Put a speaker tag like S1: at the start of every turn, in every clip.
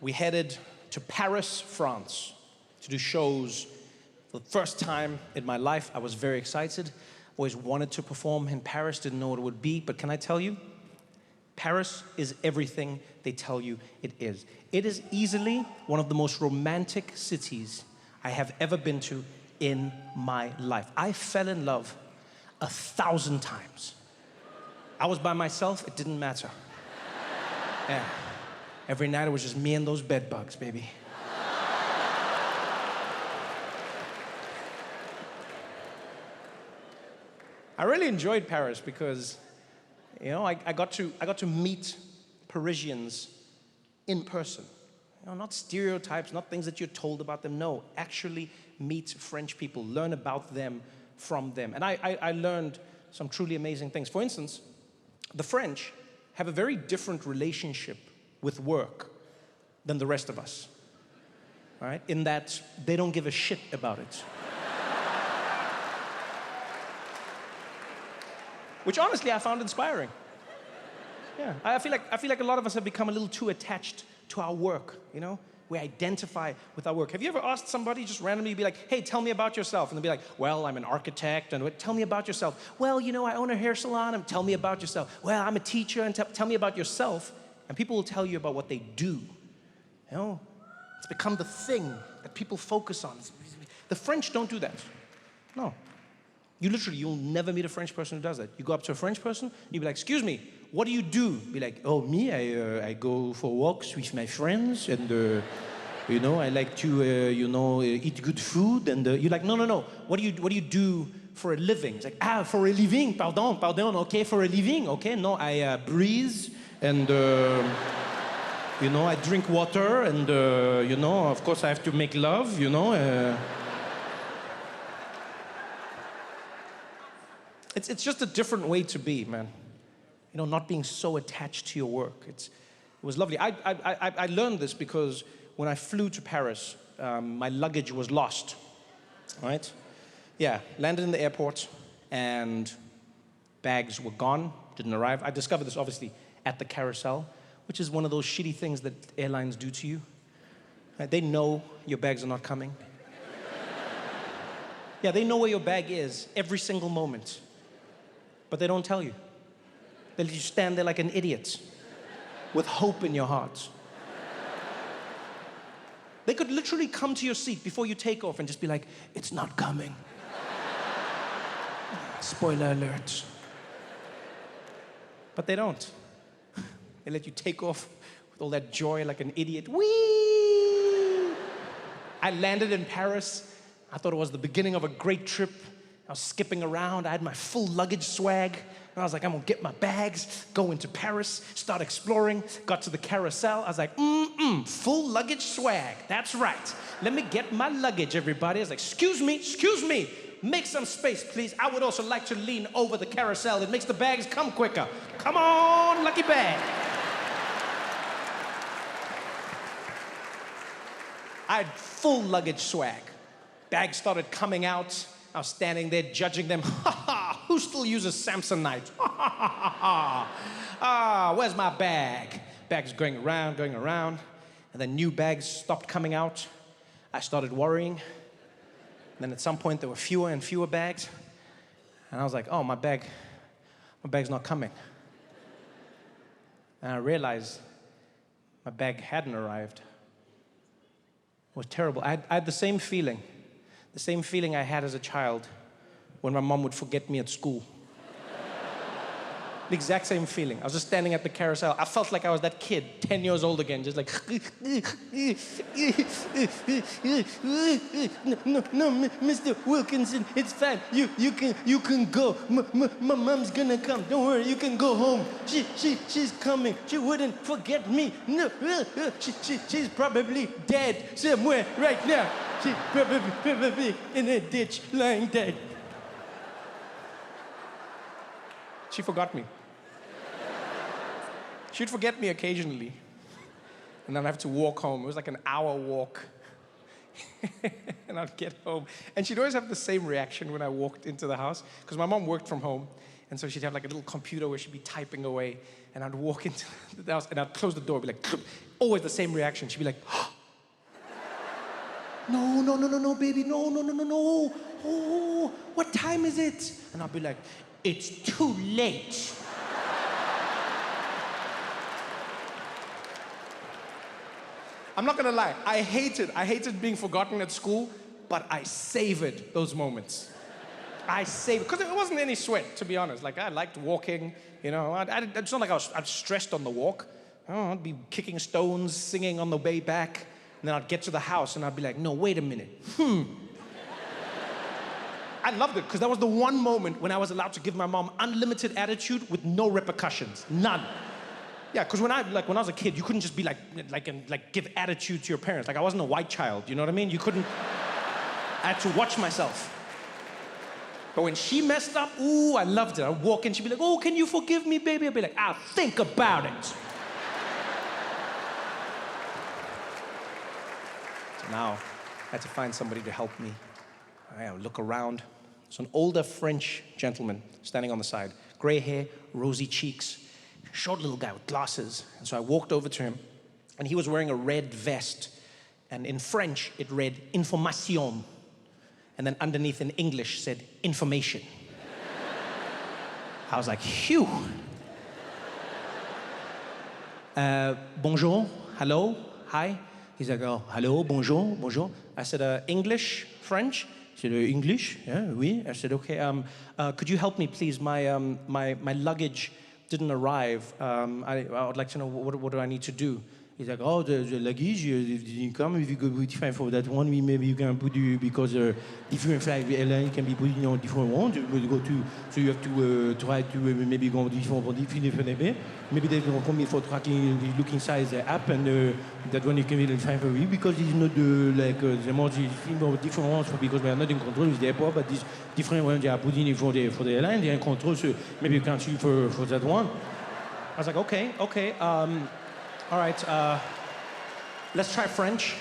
S1: We headed to Paris, France, to do shows. For the first time in my life, I was very excited. Always wanted to perform in Paris, didn't know what it would be, but can I tell you? Paris is everything they tell you it is. It is easily one of the most romantic cities I have ever been to in my life. I fell in love 1,000 times. I was by myself, it didn't matter. Yeah. Every night it was just me and those bed bugs, baby. I really enjoyed Paris because, you know, I got to meet Parisians in person. You know, not stereotypes, not things that you're told about them. No, actually meet French people, learn about them from them. And I learned some truly amazing things. For instance, the French have a very different relationship with work than the rest of us, right? In that they don't give a shit about it. Which honestly I found inspiring. Yeah, I feel like a lot of us have become a little too attached to our work, you know? We identify with our work. Have you ever asked somebody just randomly, be like, hey, tell me about yourself? And they'll be like, well, I'm an architect, and tell me about yourself. Well, you know, I own a hair salon, and tell me about yourself. Well, I'm a teacher, and tell me about yourself. And people will tell you about what they do. You know, it's become the thing that people focus on. The French don't do that. No. You'll never meet a French person who does that. You go up to a French person, you'll be like, excuse me, what do you do? Be like, oh, me, I go for walks with my friends, and, you know, I like to, eat good food, and you're like, no, what do you do for a living? It's like, for a living, pardon, okay, for a living, okay, no, I breathe, and, you know, I drink water, and, you know, of course I have to make love, you know. It's just a different way to be, man. You know, not being so attached to your work. It was lovely. I learned this because when I flew to Paris, my luggage was lost, right? Yeah, landed in the airport, and bags were gone, didn't arrive. I discovered this, obviously, at the carousel, which is one of those shitty things that airlines do to you. Right? They know your bags are not coming. Yeah, they know where your bag is every single moment. But they don't tell you. They let you stand there like an idiot with hope in your heart. They could literally come to your seat before you take off and just be like, it's not coming. Spoiler alert. But they don't. They let you take off with all that joy like an idiot. Whee! I landed in Paris. I thought it was the beginning of a great trip. I was skipping around. I had my full luggage swag. And I was like, I'm gonna get my bags, go into Paris, start exploring. Got to the carousel. I was like, full luggage swag. That's right. Let me get my luggage, everybody. I was like, excuse me. Make some space, please. I would also like to lean over the carousel. It makes the bags come quicker. Come on, lucky bag. I had full luggage swag. Bags started coming out. I was standing there judging them. Who still uses Samsonite? Where's my bag? Bags going around. And then new bags stopped coming out. I started worrying. And then at some point there were fewer and fewer bags. And I was like, oh, my bag's not coming. And I realized my bag hadn't arrived. It was terrible. I had the same feeling I had as a child when my mom would forget me at school. The exact same feeling. I was just standing at the carousel. I felt like I was that kid, 10 years old again, just like, no, Mr. Wilkinson, it's fine. You can go. My mom's gonna come. Don't worry, you can go home. She's coming. She wouldn't forget me. No, she's probably dead somewhere right now. She's probably in a ditch, lying dead. She forgot me. She'd forget me occasionally. And then I'd have to walk home. It was like an hour walk. And I'd get home. And she'd always have the same reaction when I walked into the house, because my mom worked from home. And so she'd have like a little computer where she'd be typing away, and I'd walk into the house, and I'd close the door, be like, always the same reaction. She'd be like, no, baby, no. Oh, what time is it? And I'll be like, it's too late. I'm not gonna lie, I hated being forgotten at school, but I savored those moments. I savored, because it wasn't any sweat, to be honest. Like, I liked walking, you know. It's not like I was stressed on the walk. Oh, I'd be kicking stones, singing on the way back, and then I'd get to the house and I'd be like, no, wait a minute. I loved it, because that was the one moment when I was allowed to give my mom unlimited attitude with no repercussions, none. Yeah, because when I was a kid, you couldn't just be like give attitude to your parents. Like, I wasn't a white child, you know what I mean? You couldn't. I had to watch myself. But when she messed up, ooh, I loved it. I'd walk in, she'd be like, oh, can you forgive me, baby? I'd be like, I'll think about it. So now, I had to find somebody to help me. I would look around. There's an older French gentleman standing on the side. Gray hair, rosy cheeks. Short little guy with glasses. And so I walked over to him, and he was wearing a red vest. And in French, it read, information. And then underneath in English said, information. I was like, phew. Bonjour, hello, hi. He's like, oh, hello, bonjour. I said, English, French? He said, English? Yeah, oui. I said, okay, could you help me, please? My luggage didn't arrive. I would like to know, what do I need to do? He's like, oh, the luggage didn't come. If you go for that one, maybe you can put you, because different flight airline can be put on different ones. So you have to try to maybe go on different. Maybe they will come in for tracking, look inside the app, and that one you can be fine for you, because it's not the more different ones, because we are not in control with the airport, but these different ones they are putting in for the airline, they are in control, so maybe you can choose for that one. I was like, okay. All right, let's try French.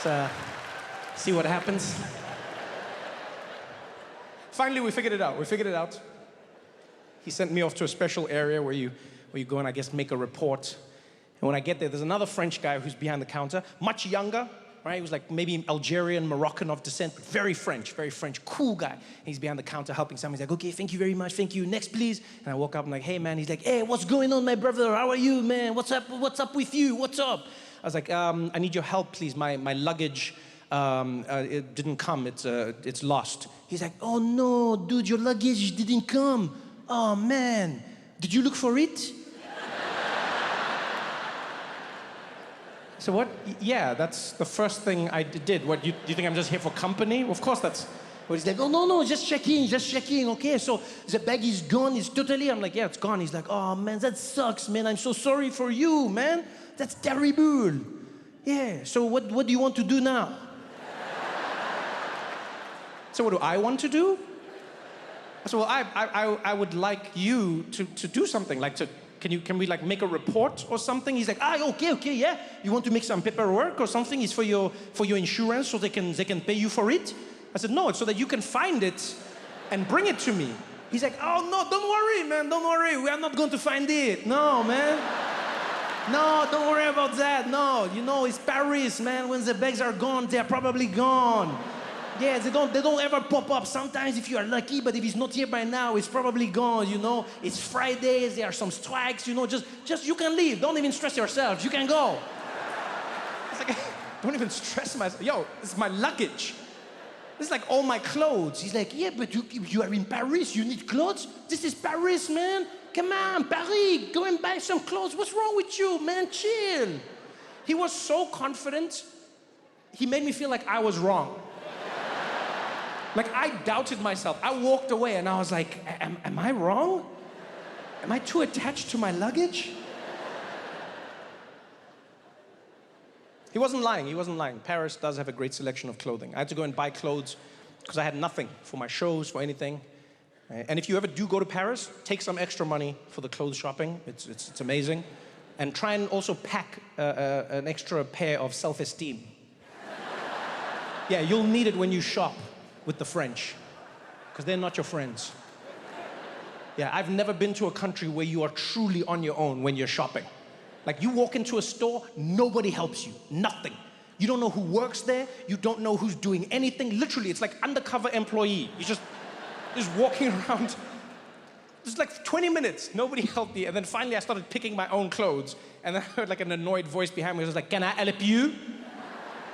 S1: Let's see what happens. Finally, we figured it out. He sent me off to a special area where you go and, I guess, make a report. And when I get there's another French guy who's behind the counter, much younger, right? He was like maybe Algerian, Moroccan of descent, but very French, cool guy. And he's behind the counter helping someone. He's like, okay, thank you very much, thank you. Next, please. And I walk up and I'm like, hey, man. He's like, hey, what's going on, my brother? How are you, man? What's up with you? What's up? I was like, I need your help, please. My luggage, it didn't come. It's lost. He's like, oh, no, dude, your luggage didn't come. Oh, man. Did you look for it? So what? Yeah, that's the first thing I did. What, do you think I'm just here for company? Of course that's what he's like, oh, no, just checking. Okay, so the bag is gone, it's totally, I'm like, yeah, it's gone. He's like, oh, man, that sucks, man. I'm so sorry for you, man. That's terrible. Yeah, so what do you want to do now? So what do I want to do? I said, well, I would like you to do something, like can we like make a report or something? He's like, okay, yeah. You want to make some paperwork or something? It's for your insurance, so they can pay you for it. I said, no, it's so that you can find it and bring it to me. He's like, oh no, don't worry, man, don't worry. We are not going to find it. No, man. No, don't worry about that. No, you know, it's Paris, man. When the bags are gone, they're probably gone. Yeah, they don't ever pop up. Sometimes if you are lucky, but if it's not here by now, it's probably gone, you know. It's Fridays, there are some strikes, you know. Just you can leave. Don't even stress yourself. You can go. It's like, don't even stress myself. Yo, this is my luggage. This is like all my clothes. He's like, yeah, but you are in Paris. You need clothes? This is Paris, man. Come on, Paris. Go and buy some clothes. What's wrong with you, man? Chill. He was so confident. He made me feel like I was wrong. Like, I doubted myself. I walked away and I was like, am I wrong? Am I too attached to my luggage? He wasn't lying. Paris does have a great selection of clothing. I had to go and buy clothes because I had nothing for my shows, for anything. And if you ever do go to Paris, take some extra money for the clothes shopping. It's amazing. And try and also pack an extra pair of self-esteem. Yeah, you'll need it when you shop with the French. because they're not your friends. Yeah, I've never been to a country where you are truly on your own when you're shopping. Like, you walk into a store, nobody helps you, nothing. You don't know who works there, you don't know who's doing anything. Literally, it's like undercover employee. You're just walking around. It's like 20 minutes, nobody helped me. And then finally I started picking my own clothes. And then I heard like an annoyed voice behind me. It was like, can I help you?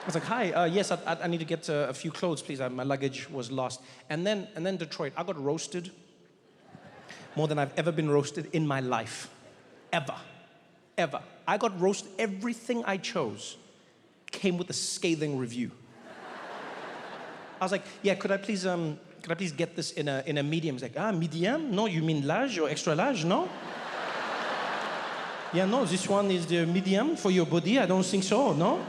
S1: I was like, hi, yes, I need to get a few clothes, please. My luggage was lost. And then Detroit, I got roasted more than I've ever been roasted in my life. Ever. I got roasted. Everything I chose came with a scathing review. I was like, yeah, could I please get this in a medium? He's like, medium? No, you mean large or extra large, no? Yeah, no, this one is the medium for your body. I don't think so, no?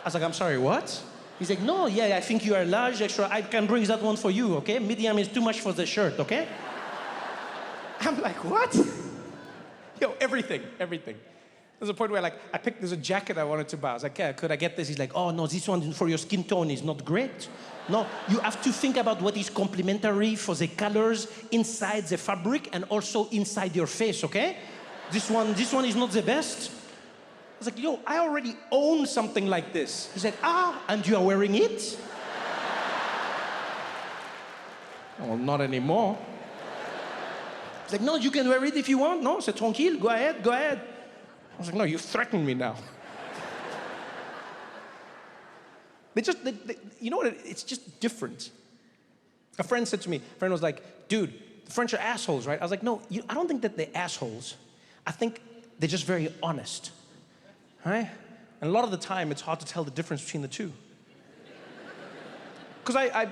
S1: I was like, I'm sorry, what? He's like, no, yeah, I think you are large, extra. I can bring that one for you, okay? Medium is too much for the shirt, okay? I'm like, what? Yo, everything. There's a point where there's a jacket I wanted to buy. I was like, yeah, could I get this? He's like, oh, no, this one for your skin tone is not great. No, you have to think about what is complementary for the colors inside the fabric and also inside your face, okay? This one is not the best. I was like, yo, I already own something like this. He's like, and you are wearing it? Well, not anymore. He's like, no, you can wear it if you want. No, c'est tranquille, go ahead. I was like, no, you threaten me now. They you know what, it's just different. A friend said to me, was like, dude, the French are assholes, right? I was like, no, I don't think that they're assholes. I think they're just very honest, right? And a lot of the time, it's hard to tell the difference between the two. Because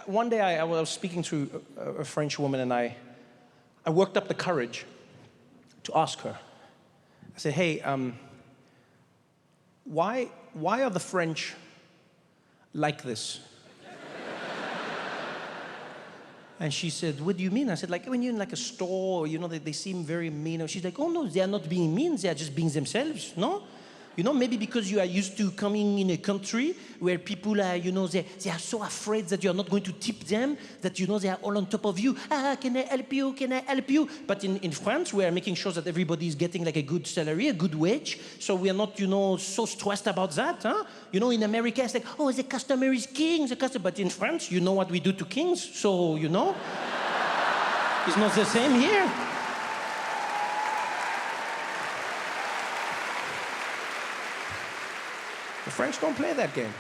S1: one day I was speaking to a French woman, and I worked up the courage to ask her. I said, hey, why are the French like this? And she said, what do you mean? I said, like, when you're in like a store, you know, they seem very mean. She's like, oh no, they are not being mean, they are just being themselves, no? You know, maybe because you are used to coming in a country where people are, you know, they are so afraid that you're not going to tip them, that, you know, they are all on top of you. Can I help you? Can I help you? But in France, we are making sure that everybody is getting like a good salary, a good wage. So we are not, you know, so stressed about that, huh? You know, in America, it's like, oh, the customer is king, But in France, you know what we do to kings. So, you know, it's not the same here. The French don't play that game.